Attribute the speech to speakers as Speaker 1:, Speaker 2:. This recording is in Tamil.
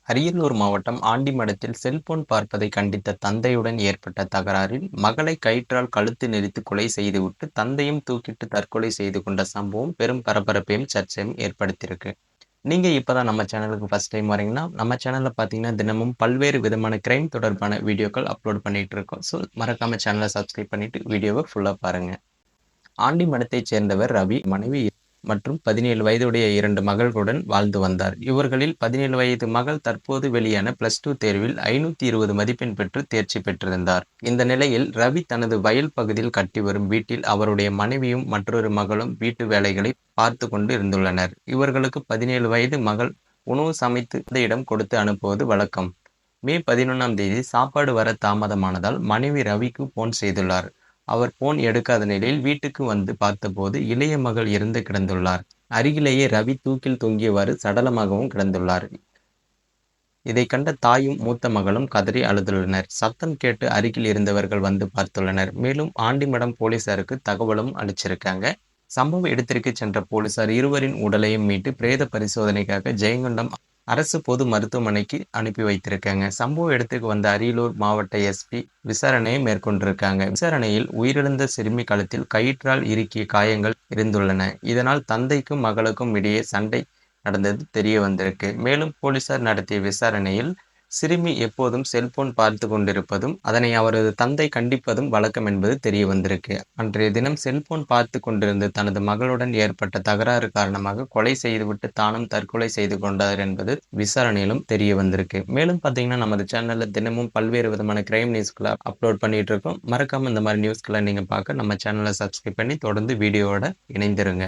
Speaker 1: அரியலூர் மாவட்டம் ஆண்டிமடத்தில் செல்போன் பார்ப்பதை கண்டித்த தந்தையுடன் ஏற்பட்ட தகராறில் மகளை கயிற்றால் கழுத்து நெரித்து கொலை செய்துவிட்டு தந்தையும் தூக்கிட்டு தற்கொலை செய்து கொண்ட சம்பவம் பெரும் பரபரப்பையும் சர்ச்சையும் ஏற்படுத்தியிருக்கு. நீங்க இப்பதான் நம்ம சேனலுக்கு ஃபர்ஸ்ட் டைம் வரீங்கன்னா, நம்ம சேனல்ல பார்த்தீங்கன்னா தினமும் பல்வேறு விதமான கிரைம் தொடர்பான வீடியோக்கள் அப்லோட் பண்ணிட்டு இருக்கோம். ஸோ மறக்காம சேனலை சப்ஸ்கிரைப் பண்ணிட்டு வீடியோவை ஃபுல்லா பாருங்க. ஆண்டிமடத்தைச் சேர்ந்தவர் ரவி, மனைவி மற்றும் 17 வயதுடைய 2 மகள்களுடன் வாழ்ந்து வந்தார். இவர்களில் 17 வயது மகள் தற்போது வெளியான +2 தேர்வில் 520 மதிப்பெண் பெற்று தேர்ச்சி பெற்றிருந்தார். இந்த நிலையில் ரவி தனது வயல் பகுதியில் கட்டி வரும் வீட்டில் அவருடைய மனைவியும் மற்றொரு மகளும் வீட்டு வேலைகளை பார்த்து கொண்டு இருந்துள்ளனர். இவர்களுக்கு 17 வயது மகள் உணவு சமைத்து தந்தையிடம் கொடுத்து அனுப்புவது வழக்கம். மே 11ஆம் தேதி சாப்பாடு வர தாமதமானதால் மனைவி ரவிக்கு போன் செய்துள்ளார். அவர் போன் எடுக்காத நிலையில் வீட்டுக்கு வந்து பார்த்தபோது இளைய மகள் இறந்து கிடந்துள்ளார். அருகிலேயே ரவி தூக்கில் தொங்கியவாறு சடலமாகவும் கிடந்துள்ளார். இதை கண்ட தாயும் மூத்த மகளும் கதறி அழுதுள்ளனர். சத்தம் கேட்டு அருகில் இருந்தவர்கள் வந்து பார்த்துள்ளனர். மேலும் ஆண்டிமடம் போலீசாருக்கு தகவலும் அளிச்சிருக்காங்க. சம்பவ இடத்திற்கு சென்ற போலீசார் இருவரின் உடலையும் மீட்டு பிரேத பரிசோதனைக்காக ஜெயங்கொண்டம் அரசு பொது மருத்துவமனைக்கு அனுப்பி வைத்திருக்காங்க. சம்பவ இடத்துக்கு வந்த அரியலூர் மாவட்ட எஸ்பி விசாரணையை மேற்கொண்டிருக்காங்க. விசாரணையில் உயிரிழந்த சிறுமி கழுத்தில் கயிற்றால் இறுக்கிய காயங்கள் இருந்துள்ளன. இதனால் தந்தைக்கும் மகளுக்கும் இடையே சண்டை நடந்தது தெரிய வந்திருக்கு. மேலும் போலீசார் நடத்திய விசாரணையில் சிறுமி எப்போதும் செல்போன் பார்த்து கொண்டிருப்பதும் அதனை அவரது தந்தை கண்டிப்பதும் வழக்கம் என்பது தெரிய வந்திருக்கு. அன்றைய தினம் செல்போன் பார்த்து கொண்டிருந்த தனது மகளுடன் ஏற்பட்ட தகராறு காரணமாக கொலை செய்துவிட்டு தானும் தற்கொலை செய்து கொண்டார் என்பது விசாரணையிலும் தெரிய வந்திருக்கு. மேலும் பார்த்தீங்கன்னா நமது சேனல்ல தினமும் பல்வேறு விதமான கிரைம் நியூஸ்களை அப்லோட் பண்ணிட்டு இருக்கோம். மறக்காம இந்த மாதிரி நியூஸ்களை நீங்க பார்க்க நம்ம சேனலை சப்ஸ்கிரைப் பண்ணி தொடர்ந்து வீடியோவோட இணைந்திருங்க.